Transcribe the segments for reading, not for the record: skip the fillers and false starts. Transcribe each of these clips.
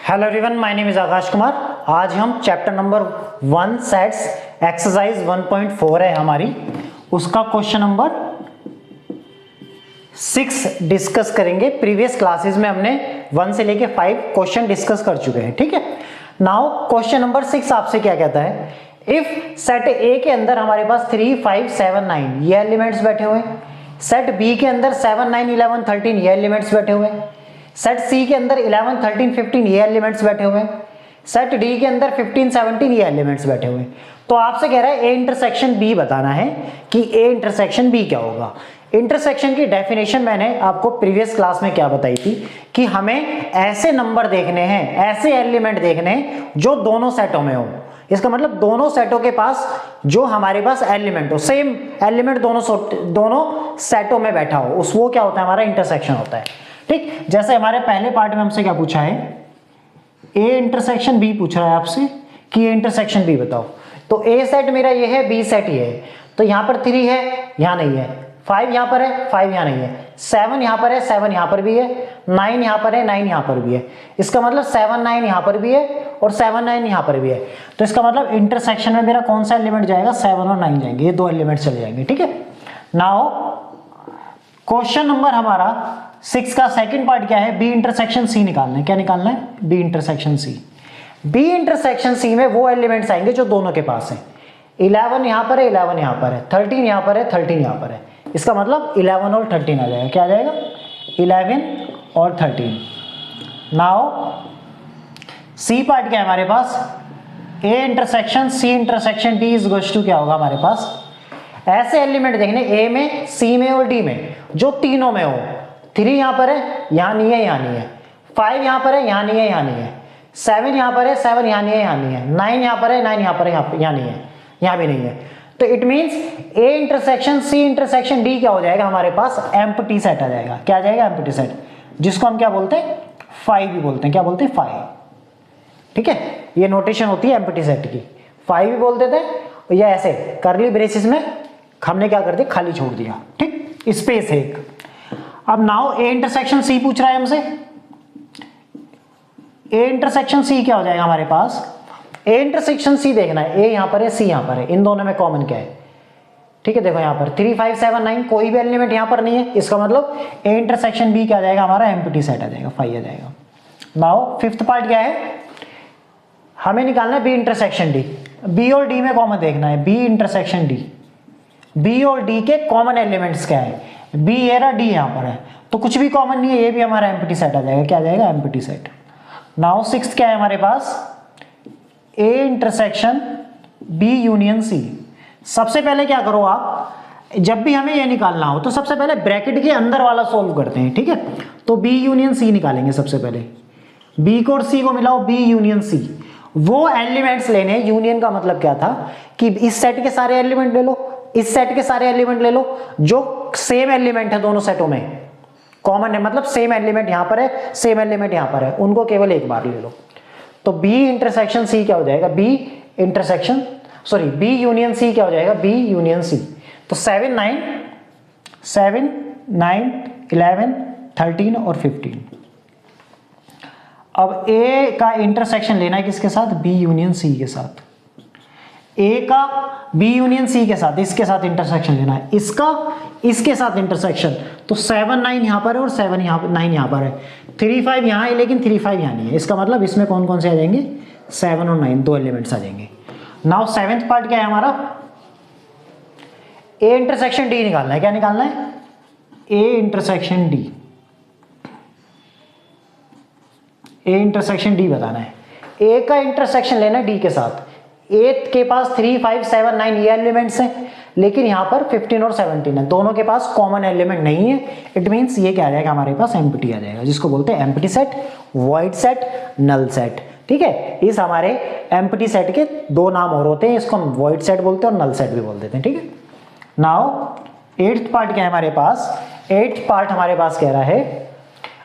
Hello everyone, my name is Akash Kumar. आज हम chapter number 1 sets exercise 1.4 है हमारी, उसका क्वेश्चन नंबर 6 डिस्कस करेंगे। प्रीवियस क्लासेस में हमने 1 से लेके 5 क्वेश्चन डिस्कस कर चुके हैं, ठीक है। नाउ क्वेश्चन नंबर 6 आपसे क्या कहता है, इफ सेट ए के अंदर हमारे पास 3, 5, 7, 9 ये एलिमेंट्स बैठे हुए हैं, सेट बी के अंदर 7, 9, 11, 13 ये एलिमेंट्स बैठे हुए हैं, सेट सी के अंदर 11, 13, 15 ये एलिमेंट्स बैठे हुए हैं, सेट डी के अंदर 15, 17 ये एलिमेंट्स बैठे हुए हैं। तो आपसे कह रहा है ए इंटरसेक्शन बी बताना है कि ए इंटरसेक्शन बी क्या होगा। इंटरसेक्शन की डेफिनेशन मैंने आपको प्रीवियस क्लास में क्या बताई थी कि हमें ऐसे नंबर देखने हैं, ऐसे एलिमेंट देखने हैं जो दोनों सेटों में हो। इसका मतलब दोनों सेटों के पास जो हमारे पास एलिमेंट हो, सेम एलिमेंट दोनों सेटों में बैठा हो, उस वो क्या होता है, हमारा इंटरसेक्शन होता है, ठीक। जैसे हमारे पहले पार्ट में हमसे क्या पूछा है, ए इंटरसेक्शन बी पूछ रहा है आपसे कि ए इंटरसेक्शन बी बताओ। तो ए सेट मेरा ये है, बी सेट ये है, तो यहां पर 3 है, यहां नहीं है, 5 यहां पर है, 5 यहां नहीं है, 7 यहां पर है, 7 यहां पर भी है, 9 यहां पर है, 9 यहां पर भी है। इसका मतलब 7, 9 यहां पर भी है और 7, 9 यहां पर भी है। तो इसका मतलब इंटरसेक्शन में मेरा कौन सा एलिमेंट जाएगा, 7 और 9 जाएंगे, ये दो एलिमेंट चले जाएंगे, ठीक है। नाउ क्वेश्चन नंबर हमारा 6 का सेकंड पार्ट क्या है, बी इंटरसेक्शन सी निकालना है। क्या निकालना है, B intersection C. B intersection C में वो एलिमेंट्स आएंगे जो दोनों के पास है। 11 यहां पर है, 11 यहां पर है, 13 यहां पर है, 13 यहां पर है। इसका मतलब 11 और 13 आ जाएगा। क्या आ जाएगा, 11 और 13। नाउ सी पार्ट क्या है हमारे पास, A intersection C intersection D is equal to क्या होगा हमारे पास, ऐसे एलिमेंट देखने ए में, सी में और डी में जो तीनों में हो। 3 यहां पर है, यहां नहीं है, यहां नहीं है, 5 यहां पर है, यहां नहीं है, यहां नहीं है, 7 यहां पर है, 7 यहां नहीं है, यहां नहीं है, 9 यहां पर है, 9 यहां पर है, यहां नहीं है, यहां भी नहीं है। तो it means A intersection C intersection D क्या हो जाएगा हमारे पास, एम्प्टी सेट आ जाएगा। क्या आ जाएगा, एम्प्टी सेट, जिसको हम क्या बोलते हैं, फाइव भी बोलते हैं। क्या बोलते हैं, फाइव, ठीक है। ये नोटेशन होती है एम्प्टी सेट की, फाइव भी बोल देते हैं, या ऐसे करली ब्रेसिस में हमने क्या कर दिया, खाली छोड़ दिया, ठीक, स्पेस है एक। अब नाउ ए इंटरसेक्शन सी पूछ रहा है हमसे, ए इंटरसेक्शन सी क्या हो जाएगा हमारे पास, ए इंटरसेक्शन सी देखना है, ए यहां पर है, सी यहां पर है, इन दोनों में कॉमन क्या है, ठीक है। देखो यहां पर 3, 5, 7, 9 कोई भी एलिमेंट यहां पर नहीं है, इसका मतलब ए इंटरसेक्शन बी क्या आ जाएगा हमारा, एम्प्टी सेट आ जाएगा, 5 आ जाएगा। नाउ फिफ्थ पार्ट क्या है, हमें निकालना है बी इंटरसेक्शन डी। बी और डी में कॉमन देखना है, बी इंटरसेक्शन डी, बी और डी के कॉमन एलिमेंट्स क्या है, बी ये रहा, डी यहां पर है, तो कुछ भी कॉमन नहीं है, ये भी हमारा एम्प्टी सेट आ जाएगा। क्या आ जाएगा, एम्प्टी सेट। नाउ सिक्स्थ क्या है हमारे पास, A intersection B union C. सबसे पहले क्या करो आप, जब भी हमें ये निकालना हो तो सबसे पहले ब्रैकेट के अंदर वाला सोल्व करते हैं, ठीक है। तो बी यूनियन सी निकालेंगे सबसे पहले, बी को और सी को मिलाओ, बी यूनियन सी। वो एलिमेंट्स लेने, यूनियन का मतलब क्या था कि इस सेट के सारे एलिमेंट ले लो, इस सेट के सारे एलिमेंट ले लो, जो सेम एलिमेंट है दोनों सेटों में, कॉमन है, मतलब सेम एलिमेंट यहां पर है, सेम एलिमेंट यहां पर है, उनको केवल एक बार ले लो। तो बी इंटरसेक्शन सी क्या हो जाएगा, B intersection sorry B union C क्या हो जाएगा, बी यूनियन सी। तो 7, 9, 11, 13 और 15। अब ए का इंटरसेक्शन लेना है किसके साथ, बी यूनियन सी के साथ। ए का बी यूनियन सी के साथ, इसके साथ इंटरसेक्शन लेना है, इसका इसके साथ इंटरसेक्शन। तो 7, 9 यहां पर है और 7, 9 यहां पर है, 3, 5 यहां है लेकिन 3, 5 यहां नहीं है। इसका मतलब इसमें कौन कौन से आ जाएंगे, 7 और 9 दो एलिमेंट्स आ जाएंगे। नाउ सेवेंथ पार्ट क्या है हमारा, ए इंटरसेक्शन डी निकालना है। क्या निकालना है, A intersection D, A intersection D बताना है। ए का इंटरसेक्शन लेना है डी के साथ। ए के पास 3, 5, 7, 9 ये एलिमेंट्स हैं, लेकिन यहां पर 15 और 17 है, दोनों के पास कॉमन एलिमेंट नहीं है। इट मींस ये क्या आ जाएगा हमारे पास, एम्प्टी आ जाएगा, जिसको बोलते हैं empty set, void set, null set, ठीक है। इस हमारे एम्प्टी सेट के दो नाम और होते हैं, इसको हम वॉइड सेट बोलते हैं और नल सेट भी बोल देते हैं, ठीक है। नाउ एट्थ पार्ट क्या है हमारे पास, एट्थ पार्ट हमारे पास कह रहा है,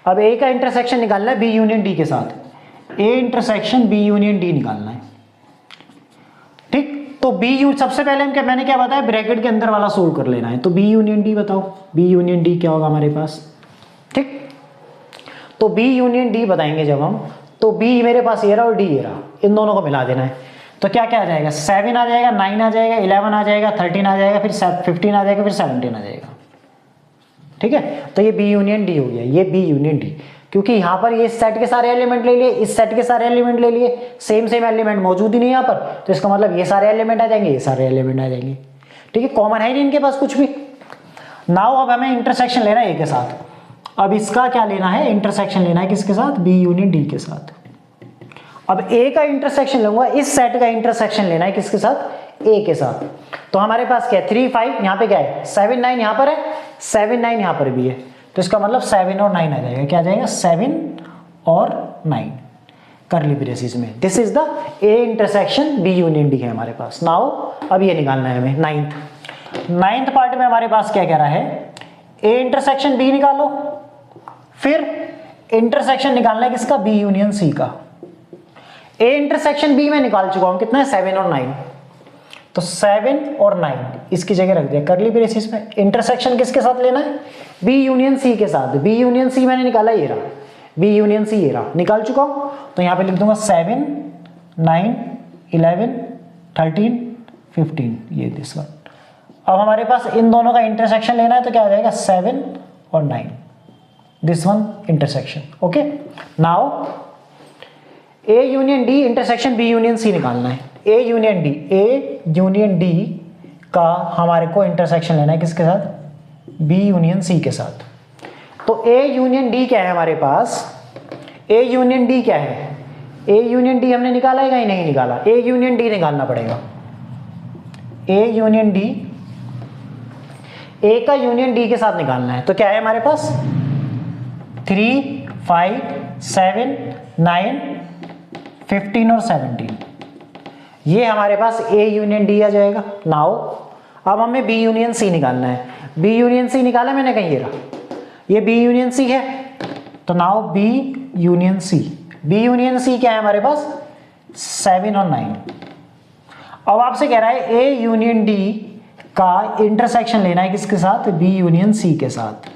अब ए का इंटरसेक्शन निकालना है बी यूनियन डी के साथ। A intersection B union D निकालना है, ठीक। तो बी सबसे पहले हम मैंने क्या बताया, ब्रैकेट के अंदर वाला सोल्व कर लेना है। तो बी यूनियन डी बताओ, बी यूनियन डी क्या होगा हमारे पास, ठीक। तो बी यूनियन डी बताएंगे जब हम, तो बी मेरे पास ये रहा और डी ये रहा, इन दोनों को मिला देना है। तो क्या क्या आ जाएगा, 7 आ जाएगा, 9 आ जाएगा, 11 आ जाएगा, 13 आ जाएगा, फिर 15 आ जाएगा, फिर 17 आ जाएगा। ठीक है, तो ये बी यूनियन डी हो गया, ये बी यूनियन डी, क्योंकि यहाँ पर ये सेट के सारे एलिमेंट ले लिए, इस सेट के सारे एलिमेंट ले लिए, सेम एलिमेंट मौजूद ही नहीं यहाँ पर, तो इसका मतलब ये सारे एलिमेंट आ जाएंगे, ये सारे एलिमेंट आ जाएंगे। ठीक है, कॉमन है नहीं इनके पास कुछ भी। नाउ अब हमें इंटरसेक्शन लेना है ए के साथ। अब इसका क्या लेना है, इंटरसेक्शन लेना है किसके साथ, बी यूनियन डी के साथ। अब ए का इंटरसेक्शन लूंगा, इस सेट का इंटरसेक्शन लेना है किसके साथ, ए के साथ। तो हमारे पास क्या है, 3 5, यहाँ पे क्या है 7 9, यहाँ पर है 7 9, यहाँ पर भी है, तो इसका मतलब 7 और 9 आ जाएगा। क्या आ जाएगा, 7 और 9 करली ब्रेसिस में। This is the A intersection B union D है हमारे पास। नाउ अब ये निकालना है हमें नाइन्थ पार्ट में हमारे पास क्या कह रहा है, ए इंटरसेक्शन बी निकालो, फिर इंटरसेक्शन निकालना है किसका, बी यूनियन सी का। ए इंटरसेक्शन बी में निकाल चुका हूं, कितना है 7 और 9, तो 7 और 9 इसकी जगह रख दिया करली ब्रेसिस में। इंटरसेक्शन किसके साथ लेना है, बी यूनियन सी के साथ। बी यूनियन सी मैंने निकाला, ये रहा बी यूनियन सी, ये रहा निकाल चुका हूं। तो यहां पे लिख दूंगा 7 9 11 13 15, ये दिस वन। अब हमारे पास इन दोनों का इंटरसेक्शन लेना है, तो क्या हो जाएगा 7 और 9, this one intersection. Okay, now A union D intersection B union C निकालना है। ए यूनियन डी का हमारे को इंटरसेक्शन लेना है किसके साथ, बी यूनियन सी के साथ। तो ए यूनियन डी क्या है हमारे पास, ए यूनियन डी क्या है, ए यूनियन डी हमने निकाला है कहीं नहीं निकाला, ए यूनियन डी निकालना पड़ेगा। ए यूनियन डी, ए का यूनियन डी के साथ निकालना है, तो क्या है हमारे पास 3 5 7 9 15 और 17, ये हमारे पास ए यूनियन डी आ जाएगा। नाउ अब हमें बी यूनियन सी निकालना है। बी यूनियन सी निकाला मैंने कहीं, ये रहा, ये बी यूनियन सी है। तो now B union C, B union C क्या है हमारे पास 7 और 9। अब आपसे कह रहा है ए यूनियन डी का इंटरसेक्शन लेना है किसके साथ, बी यूनियन सी के साथ।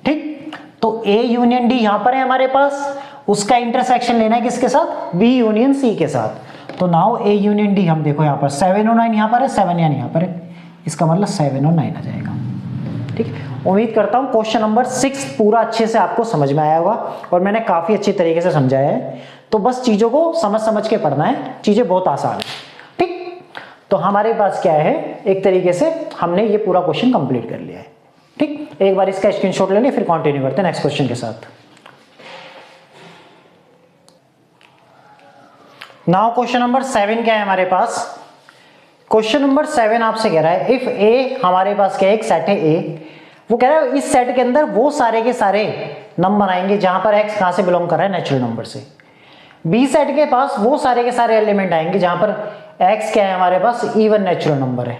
ठीक, तो ए यूनियन डी यहां पर है हमारे पास, उसका इंटरसेक्शन लेना है किसके साथ, बी यूनियन सी के साथ। तो नाउ ए यूनियन डी हम देखो यहाँ पर 7 और 9 यहाँ पर है, 7 यानी यहाँ पर है, इसका मतलब 7 और 9 आ जाएगा। ठीक है, उम्मीद करता हूँ क्वेश्चन नंबर 6 पूरा अच्छे से आपको समझ में आया होगा और मैंने काफी अच्छी तरीके से समझाया है। तो बस चीजों को समझ समझ के पढ़ना है, चीजें बहुत आसान है। ठीक, तो हमारे पास क्या है, एक तरीके से हमने ये पूरा क्वेश्चन कंप्लीट कर लिया है। ठीक, एक बार इसका स्क्रीनशॉट ले लें, फिर कंटिन्यू करते हैं नेक्स्ट क्वेश्चन के साथ। नाउ क्वेश्चन नंबर 7 क्या है हमारे पास, क्वेश्चन नंबर 7 आपसे कह रहा है इफ ए, हमारे पास क्या है, एक सेट है ए, वो कह रहा है इस सेट के अंदर वो सारे के सारे नंबर आएंगे जहां पर एक्स कहां से बिलोंग कर रहा है, नेचुरल नंबर से। बी सेट के पास वो सारे के सारे एलिमेंट आएंगे जहां पर एक्स क्या है हमारे पास, इवन नेचुरल नंबर है।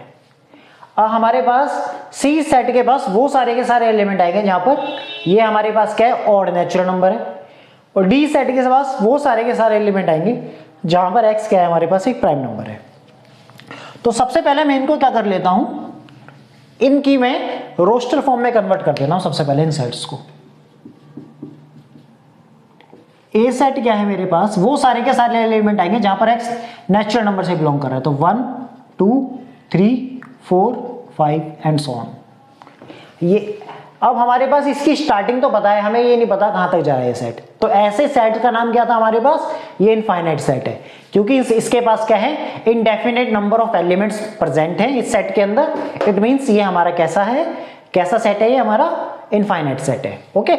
और हमारे पास सी सेट के पास वो सारे के सारे एलिमेंट आएंगे जहां पर ये हमारे पास क्या है, ऑड नेचुरल नंबर है। और डी सेट के पास वो सारे के सारे एलिमेंट आएंगे जहां पर एक्स क्या है हमारे पास, एक प्राइम नंबर है। तो सबसे पहले मैं इनको क्या कर लेता हूं, इनकी मैं रोस्टर फॉर्म में कन्वर्ट कर देता हूं सबसे पहले इन सेट्स को। ए सेट क्या है मेरे पास, वो सारे के सारे एलिमेंट आएंगे जहां पर एक्स नेचुरल नंबर से बिलोंग कर रहा है। तो 1 2 3 4 5 एंड सो ऑन। ये अब हमारे पास इसकी स्टार्टिंग तो पता है, हमें ये नहीं पता कहां तक जा रहा है ये सेट। तो ऐसे सेट का नाम क्या था हमारे पास, ये इनफाइनाइट सेट है, क्योंकि इसके पास क्या है, indefinite number of elements present है इस सेट के अंदर। इट मींस ये हमारा कैसा है, कैसा सेट है, ये हमारा इनफाइनाइट सेट है। ओके,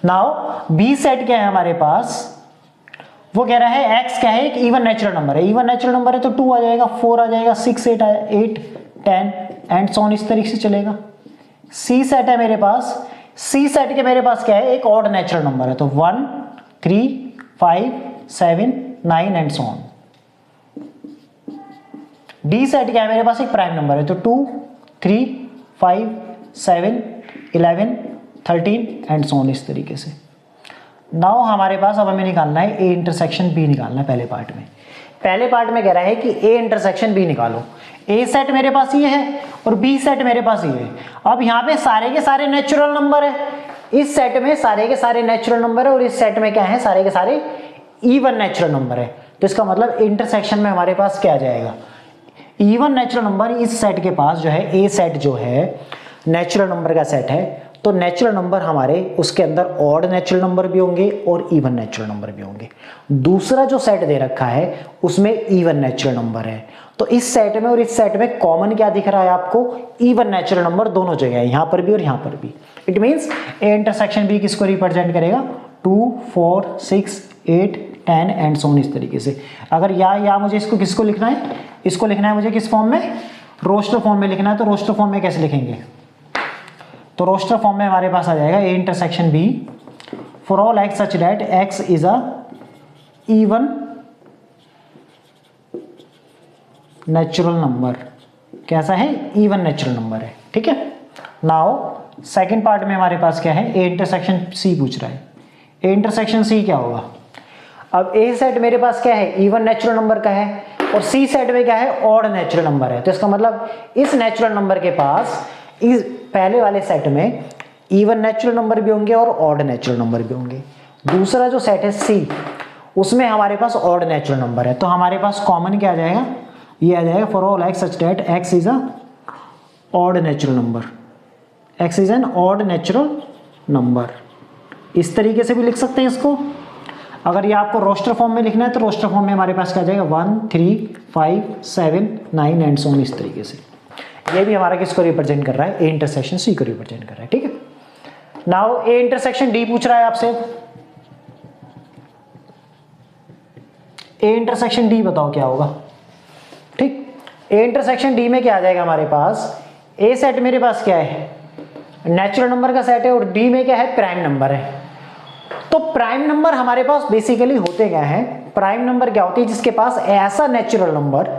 नाउ बी सेट क्या है हमारे पास, वो कह रहा है एक्स क्या है, एक इवन नेचुरल नंबर है। इवन नेचुरल नंबर है तो 2 आ जाएगा, 4 आ जाएगा, 6 8 10 एंड सो ऑन, इस तरीके से चलेगा। सी सेट है मेरे पास, सी सेट के मेरे पास क्या है, एक ऑड नेचुरल नंबर है। तो 1 3 5 7 9 and so on. D set क्या है मेरे पास, एक प्राइम नंबर है। तो 2 3 5 7 11 13 एंड सो ऑन, इस तरीके से। नाउ हमारे पास अब हमें निकालना है ए इंटरसेक्शन बी निकालना है पहले पार्ट में। पहले पार्ट में कह रहा है कि ए इंटरसेक्शन बी निकालो। ए सेट मेरे पास ये है और बी सेट मेरे पास ये है। अब यहाँ पे सारे के सारे नेचुरल नंबर है, इस सेट में सारे के सारे नेचुरल नंबर है और इस सेट में क्या है, सारे के सारे इवन नेचुरल नंबर है, तो इसका मतलब इंटरसेक्शन में हमारे पास क्या आ जाएगा, इवन नेचुरल नंबर। इस सेट के पास जो है, ए सेट जो है नेचुरल नंबर का सेट है, तो नेचुरल नंबर हमारे उसके अंदर ऑड नेचुरल नंबर भी होंगे और इवन नेचुरल नंबर भी होंगे। दूसरा जो सेट दे रखा है उसमें इवन नेचुरल नंबर है, तो इस सेट में और इस सेट में कॉमन क्या दिख रहा है आपको, इवन नेचुरल नंबर दोनों जगह है, यहां पर भी और यहां पर भी। It means A intersection B किसको रिप्रेजेंट करेगा, 2 4 6 8 10 एंड सो ऑन, इस तरीके से। अगर या मुझे इसको किसको लिखना है, इसको लिखना है मुझे किस फॉर्म में, रोस्टर फॉर्म में लिखना है। तो रोस्टर फॉर्म में कैसे लिखेंगे, तो रोस्टर फॉर्म में हमारे पास आ जाएगा A intersection B for all x such that x is a even natural number. कैसा है, इवन नेचुरल नंबर है, ठीक है। नाउ सेकंड पार्ट में हमारे पास क्या है, ए इंटरसेक्शन सी पूछ रहा है। ए इंटरसेक्शन सी क्या होगा, अब ए सेट मेरे पास क्या है, इवन नेचुरल नंबर का है, और सी सेट में क्या है, ऑड नेचुरल नंबर है। तो इसका मतलब इस नेचुरल नंबर के पास इस पहले वाले सेट में इवन नेचुरल नंबर भी होंगे और ऑड नेचुरल नंबर भी होंगे। दूसरा जो सेट है सी, उसमें हमारे पास ऑड नेचुरल नंबर है, तो हमारे पास कॉमन क्या आ जाएगा, ये आ जाएगा for all x such that x is a odd natural number, x is an odd natural number. इस तरीके से भी लिख सकते हैं इसको। अगर ये आपको रोस्टर फॉर्म में लिखना है तो रोस्टर फॉर्म में हमारे पास क्या आ जाएगा, 1 3 5 7 9 एंड सो ऑन, इस तरीके से। ये भी हमारा किसको रिप्रेजेंट कर रहा है, ए इंटरसेक्शन सी को रिप्रेजेंट कर रहा है, ठीक है। नाउ ए इंटरसेक्शन डी पूछ रहा है आपसे, ए इंटरसेक्शन डी बताओ क्या होगा, ठीक। ए इंटरसेक्शन डी में क्या आ जाएगा हमारे पास, ए सेट मेरे पास क्या है, नेचुरल नंबर का सेट है, और डी में क्या है, प्राइम नंबर है। तो प्राइम नंबर हमारे पास बेसिकली होते क्या है, प्राइम नंबर क्या होती है, जिसके पास ऐसा नेचुरल नंबर,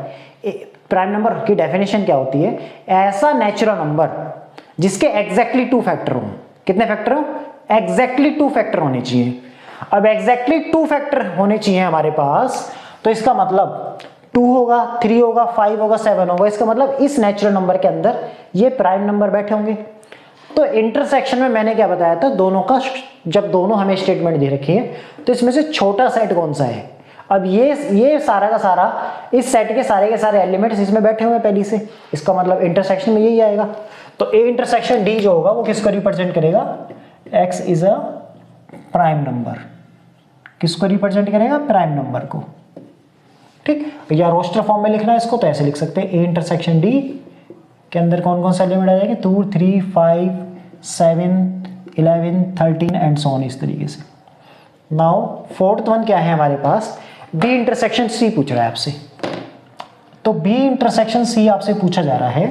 प्राइम नंबर की डेफिनेशन क्या होती है, ऐसा नेचुरल नंबर जिसके एग्जैक्टली 2 फैक्टर हो। कितने फैक्टर हो, एग्जैक्टली 2 फैक्टर होने चाहिए। अब एग्जैक्टली 2 फैक्टर होने चाहिए हमारे पास, तो इसका मतलब 2 होगा, 3 होगा, 5 होगा, 7 होगा। इसका मतलब इस नेचुरल नंबर के अंदर ये प्राइम नंबर बैठे होंगे। तो इंटरसेक्शन में मैंने क्या बताया था, दोनों का, जब दोनों हमें स्टेटमेंट दे रखी है, तो इसमें से छोटा सेट कौन सा है। अब ये सारा का सारा, इस सेट के सारे एलिमेंट्स इसमें बैठे हुए हैं पहले से, इसका मतलब इंटरसेक्शन में यही आएगा। तो ए इंटरसेक्शन डी जो होगा वो किसको रिप्रेजेंट करेगा, x is a prime number. किसको रिप्रेजेंट करेगा, प्राइम नंबर को, ठीक। या रोस्टर फॉर्म में लिखना है इसको तो ऐसे लिख सकते हैं, ए इंटरसेक्शन डी के अंदर कौन कौन सा एलिमेंट आ जाएगा, 2 3 5 7 11 13 एंड सो ऑन, इस तरीके से। नाउ फोर्थ वन क्या है हमारे पास, बी इंटरसेक्शन सी पूछ रहा है आपसे। तो बी इंटरसेक्शन सी आपसे पूछा जा रहा है।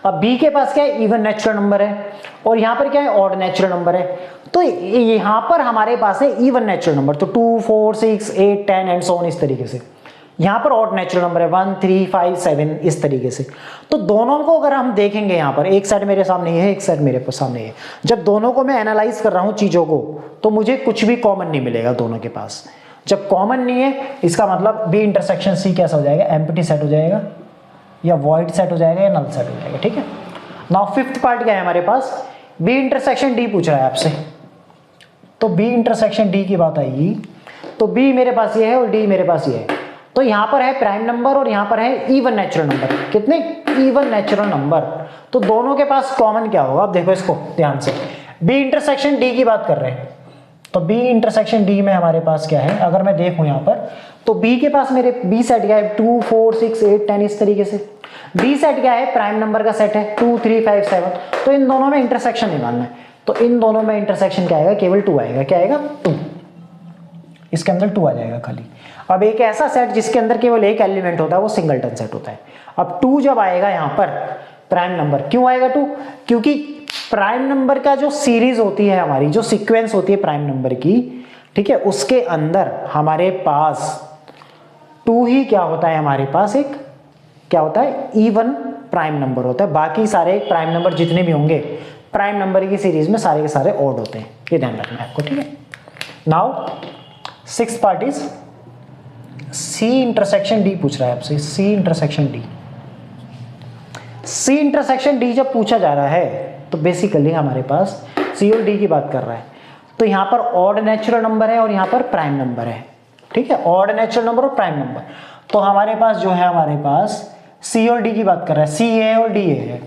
अब बी के पास क्या है, इवन नेचुरल नंबर है, और यहां पर क्या है, ऑड नेचुरल नंबर है। तो यहां पर हमारे पास है इवन नेचुरल नंबर, तो 2 4 6 8 10 एंड सो ऑन, इस तरीके से। यहां पर ऑड नेचुरल नंबर है 1 3 5 7, इस तरीके से। तो दोनों को अगर हम देखेंगे, यहां पर एक साइड मेरे सामने है, एक साइड मेरे सामने है, जब दोनों को मैं एनालाइज कर रहा हूं चीजों को, तो मुझे कुछ भी कॉमन नहीं मिलेगा दोनों के पास। जब कॉमन नहीं है, इसका मतलब बी इंटरसेक्शन सी कैसा हो जाएगा, एम्प्टी सेट हो जाएगा, या वॉइड सेट हो जाएगा, या नल सेट हो जाएगा, ठीक है। नाउ फिफ्थ पार्ट क्या है हमारे पास, बी इंटरसेक्शन डी पूछ रहा है आपसे। तो बी इंटरसेक्शन डी की बात आएगी, तो बी मेरे पास ये है और डी मेरे पास ये है। तो यहां पर है प्राइम नंबर और यहां पर है इवन नेचुरल नंबर। कितने, इवन नेचुरल नंबर। तो दोनों के पास कॉमन क्या होगा, अब देखो इसको ध्यान से, बी इंटरसेक्शन डी की बात कर रहे हैं। तो बी इंटरसेक्शन डी में हमारे पास क्या है, अगर मैं देखूं यहां पर, तो बी के पास मेरे बी सेट क्या है, 2 4 6 8 10, इस तरीके से। डी सेट क्या है, प्राइम नंबर का सेट है, 2 3 5 7। तो इन दोनों में इंटरसेक्शन निकालना है, तो इन दोनों में इंटरसेक्शन क्या आएगा, केवल 2 आएगा। क्या आएगा, 2। इसके अंदर 2 आ जाएगा खाली। अब एक ऐसा सेट जिसके अंदर केवल एक एलिमेंट होता है, वो सिंगलटन सेट होता है। अब 2 जब आएगा यहां पर प्राइम नंबर, क्यों आएगा 2, क्योंकि प्राइम नंबर का जो सीरीज होती है हमारी, जो सीक्वेंस होती है प्राइम नंबर की, ठीक है, उसके अंदर हमारे पास 2 ही क्या होता है, हमारे पास एक क्या होता है, इवन प्राइम नंबर होता है। बाकी सारे प्राइम नंबर जितने भी होंगे प्राइम नंबर की सीरीज में सारे के सारे ऑड होते हैं, ये ध्यान रखना है आपको, ठीक है। Now sixth part is C intersection D पूछ रहा है आपसे। C intersection D, C intersection D जब पूछा जा रहा है तो बेसिकली हमारे पास सी और डी की बात कर रहा है। तो यहाँ पर ऑड नेचुरल नंबर है और यहाँ पर प्राइम नंबर है, ठीक है, ऑड नेचुरल नंबर और प्राइम नंबर। तो हमारे पास जो है, हमारे पास सी और डी की बात कर रहा है, सी ए और डी ए है,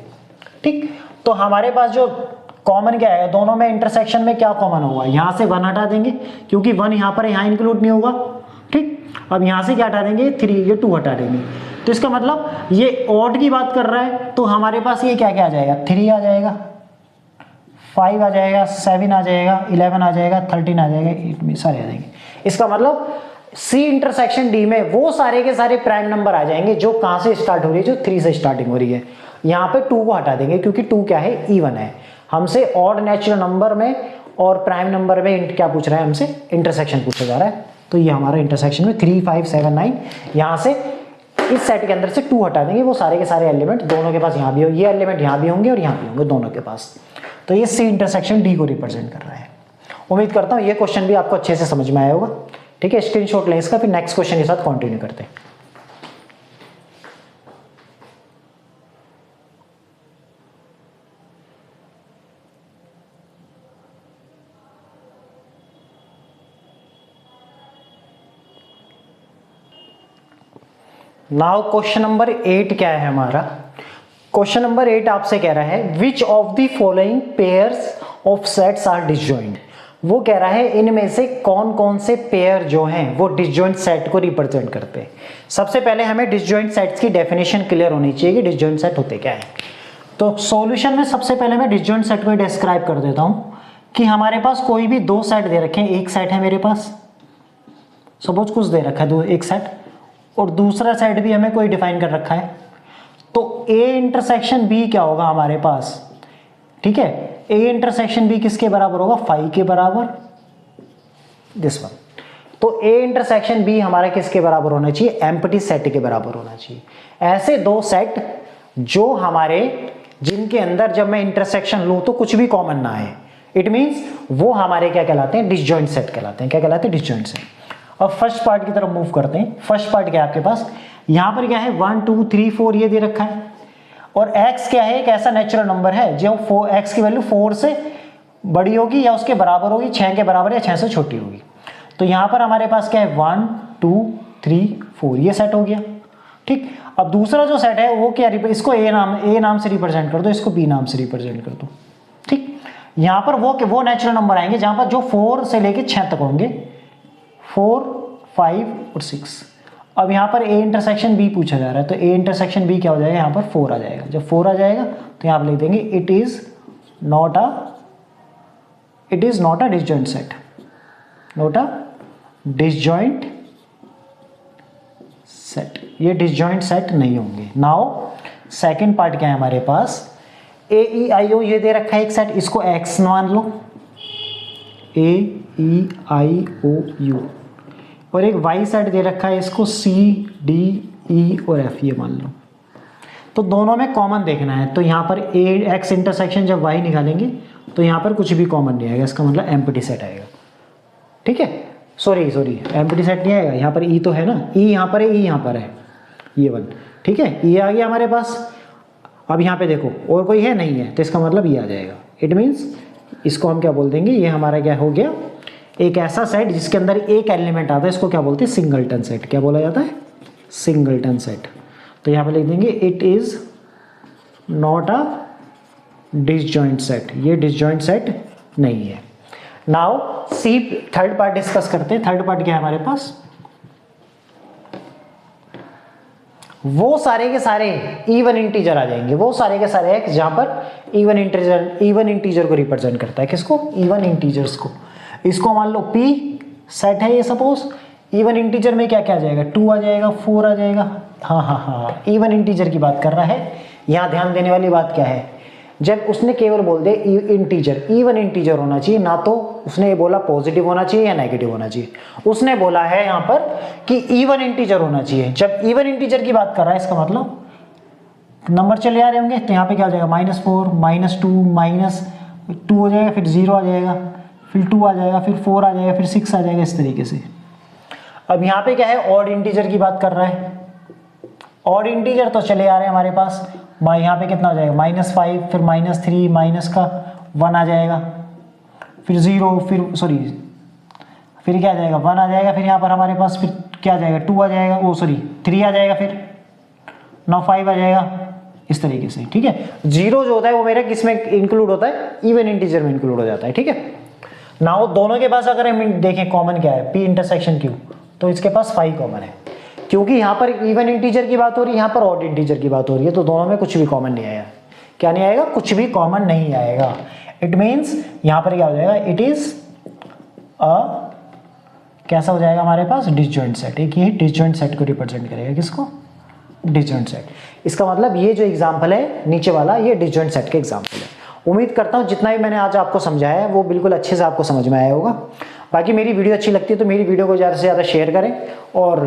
ठीक। तो हमारे पास जो कॉमन क्या है, दोनों में इंटरसेक्शन में क्या कॉमन होगा, यहाँ से 1 हटा देंगे क्योंकि 1 यहाँ पर यहाँ इंक्लूड नहीं होगा, ठीक। अब यहाँ से क्या हटा देंगे, 3, ये 2 हटा देंगे। तो इसका मतलब ये ऑड की बात कर रहा है, तो हमारे पास ये क्या क्या आ जाएगा, 3 आ जाएगा, 5 आ जाएगा, 7 आ जाएगा, 11 आ जाएगा, 13 आ जाएगा, 8 में सारे आ जाएंगे। इसका मतलब सी इंटरसेक्शन डी में वो सारे के सारे प्राइम नंबर आ जाएंगे जो कहाँ से स्टार्ट हो रही है, जो 3 से स्टार्टिंग हो रही है। यहाँ पे 2 को हटा देंगे क्योंकि 2 क्या है, इवन है। हमसे ऑड नेचुरल नंबर में और प्राइम नंबर में क्या पूछ रहा है, हमसे इंटरसेक्शन पूछा जा रहा है। तो ये हमारा इंटरसेक्शन में 3, 5, 7, 9, यहाँ से इस सेट के अंदर से 2 हटा देंगे, वो सारे के सारे एलिमेंट दोनों के पास यहाँ भी हो, ये एलिमेंट यहाँ भी होंगे और यहाँ भी होंगे दोनों के पास। तो ये सी इंटरसेक्शन डी को रिप्रेजेंट कर रहा है। उम्मीद करता हूँ ये क्वेश्चन भी आपको अच्छे से समझ में आया होगा, ठीक है। स्क्रीनशॉट लें इसका, फिर नेक्स्ट क्वेश्चन के साथ कंटिन्यू करते हैं। नाउ क्वेश्चन नंबर 8 क्या है हमारा, क्वेश्चन नंबर 8 आपसे कह रहा है which of the following pairs of sets are disjoint. वो कह रहा है इनमें से कौन कौन से पेयर जो हैं वो डिसजॉइंट सेट को रिप्रेजेंट करते हैं। सबसे पहले हमें डिसजॉइंट सेट्स की डेफिनेशन क्लियर होनी चाहिए कि डिसजॉइंट सेट होते क्या है। तो सॉल्यूशन में सबसे पहले मैं डिसजॉइंट सेट को डिस्क्राइब कर देता हूं कि हमारे पास कोई भी 2 सेट दे रखे हैं। एक सेट है मेरे पास, सपोज कुछ दे रखा है एक सेट, और दूसरा सेट भी हमें कोई डिफाइन कर रखा है। तो ए इंटरसेक्शन बी क्या होगा हमारे पास, ठीक है, ए इंटरसेक्शन बी किसके बराबर होगा, 5 के बराबर, दिस वन। तो ए इंटरसेक्शन बी हमारा किसके बराबर होना चाहिए, एम्प्टी सेट के बराबर होना चाहिए। ऐसे 2 सेट जो हमारे, जिनके अंदर जब मैं इंटरसेक्शन लूं तो कुछ भी कॉमन ना है, इट मींस वो हमारे क्या कहलाते हैं, डिसजॉइंट सेट कहलाते हैं। क्या कहलाते हैं, डिसजॉइंट सेट। अब फर्स्ट पार्ट की तरफ मूव करते हैं। फर्स्ट पार्ट क्या है आपके पास, यहां पर क्या है 1, 2, 3, 4 ये दे रखा है, और x क्या है, एक ऐसा नेचुरल नंबर है जो x की वैल्यू 4 से बड़ी होगी या उसके बराबर होगी, 6 के बराबर या 6 से छोटी होगी। तो यहां पर हमारे पास क्या है 1, 2, 3, 4 ये सेट हो गया, ठीक। अब दूसरा जो सेट है वो क्या, इसको ए नाम से रिप्रेजेंट कर दो, इसको बी नाम से रिप्रेजेंट कर दो, ठीक। यहां पर वो नेचुरल नंबर आएंगे जहां पर जो 4 से लेके 6 तक होंगे, 4, 5 और 6। अब यहाँ पर ए इंटरसेक्शन बी पूछा जा रहा है, तो ए इंटरसेक्शन बी क्या हो जाएगा, यहाँ पर 4 आ जाएगा। जब 4 आ जाएगा तो यहाँ पर लिख देंगे it is not a disjoint set, not a disjoint set, ये डिसजॉइंट सेट नहीं होंगे। नाउ सेकंड पार्ट क्या है हमारे पास, ए ई आई ओ ये दे रखा है एक सेट, इसको एक्स मान लो, ए ई आई ओ यू, और एक वाई सेट दे रखा है, इसको सी डी ई और एफ ये मान लो। तो दोनों में कॉमन देखना है, तो यहाँ पर ए एक्स इंटरसेक्शन जब वाई निकालेंगे तो यहाँ पर कुछ भी कॉमन नहीं आएगा, इसका मतलब एम्प्टी सेट आएगा, ठीक है। सॉरी एम्प्टी सेट नहीं आएगा, यहाँ पर ई तो है ना, ई यहाँ पर है, ई यहाँ पर है, ये 1, ठीक है, ई आ गया हमारे पास। अब यहाँ पे देखो और कोई है नहीं है, तो इसका मतलब ये आ जाएगा। इट मीन्स इसको हम क्या बोल देंगे, ये हमारा क्या हो गया, एक ऐसा सेट जिसके अंदर एक एलिमेंट आता है, इसको क्या बोलते हैं, सिंगलटन सेट। क्या बोला जाता है, सिंगलटन सेट। तो यहाँ पे लिख देंगे it is not a disjoint set, ये डिसजॉइंट सेट नहीं है। Now see third part discuss करते हैं। थर्ड पार्ट क्या है हमारे पास, वो सारे के सारे इवन इंटीजर आ जाएंगे, वो सारे के सारे एक्स जहां पर इवन इंटीजर को रिप्रेजेंट करता है, किसको, इवन इंटीजर्स को। इसको मान लो P सेट है ये, सपोज इवन इंटीजर में क्या क्या आ जाएगा, 2 आ जाएगा, 4 आ जाएगा। हाँ, इवन इंटीजर की बात कर रहा है। यहाँ ध्यान देने वाली बात क्या है, जब उसने केवल बोल दे इंटीजर, इवन इंटीजर होना चाहिए, ना तो उसने ये बोला पॉजिटिव होना चाहिए या नेगेटिव होना चाहिए, उसने बोला है यहाँ पर कि इवन इंटीजर होना चाहिए। जब इवन इंटीजर की बात कर रहा है, इसका मतलब नंबर चले आ रहे होंगे, तो यहाँ पे क्या हो जाएगा, -4, -2, -2 हो जाएगा, फिर 0 आ जाएगा, फिर 2 आ जाएगा, फिर 4 आ जाएगा, फिर 6 आ जाएगा, इस तरीके से। अब यहाँ पे क्या है, ऑड इंटीजर की बात कर रहा है। ऑड इंटीजर तो चले आ रहे हैं हमारे पास, यहाँ पे कितना हो जाएगा, -5, फिर -3, माइनस का 1 आ जाएगा, फिर 0, फिर क्या आ जाएगा 1 आ जाएगा, फिर यहाँ पर हमारे पास फिर क्या आ जाएगा 2 आ जाएगा, 3 आ जाएगा, फिर 5 आ जाएगा, इस तरीके से। ठीक है, 0 जो होता है वो मेरे किस में इंक्लूड होता है, इवन इंटीजर में इंक्लूड हो जाता है। ठीक है, नाउ दोनों के पास अगर हम देखें कॉमन क्या है, P इंटरसेक्शन Q, तो इसके पास 5 कॉमन है, क्योंकि यहाँ पर इवन इंटीजर की बात हो रही है, यहाँ पर ऑड इंटीजर की बात हो रही है, तो दोनों में कुछ भी कॉमन नहीं आएगा। क्या नहीं आएगा, कुछ भी कॉमन नहीं आएगा। इट मीन्स यहाँ पर क्या हो जाएगा, इट इज अ कैसा हो जाएगा हमारे पास डिसजॉइंट सेट। एक ये डिसजॉइंट सेट को रिप्रेजेंट करेगा, किसको, डिसजॉइंट सेट। इसका मतलब ये जो एग्जांपल है नीचे वाला, ये डिसजॉइंट सेट के एग्जांपल है। उम्मीद करता हूँ जितना भी मैंने आज आपको समझाया है वो बिल्कुल अच्छे से आपको समझ में आया होगा। बाकी मेरी वीडियो अच्छी लगती है तो मेरी वीडियो को ज़्यादा से ज़्यादा शेयर करें और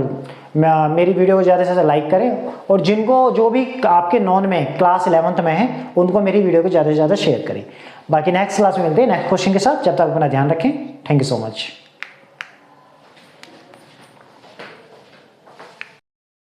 मेरी वीडियो को ज़्यादा से ज़्यादा लाइक करें, और जिनको जो भी आपके नॉन में क्लास 11th में है उनको मेरी वीडियो को ज़्यादा से ज़्यादा शेयर करें। बाकी नेक्स्ट क्लास में मिलते हैं नेक्स्ट क्वेश्चन के साथ, जब तक अपना ध्यान रखें। Thank you so much.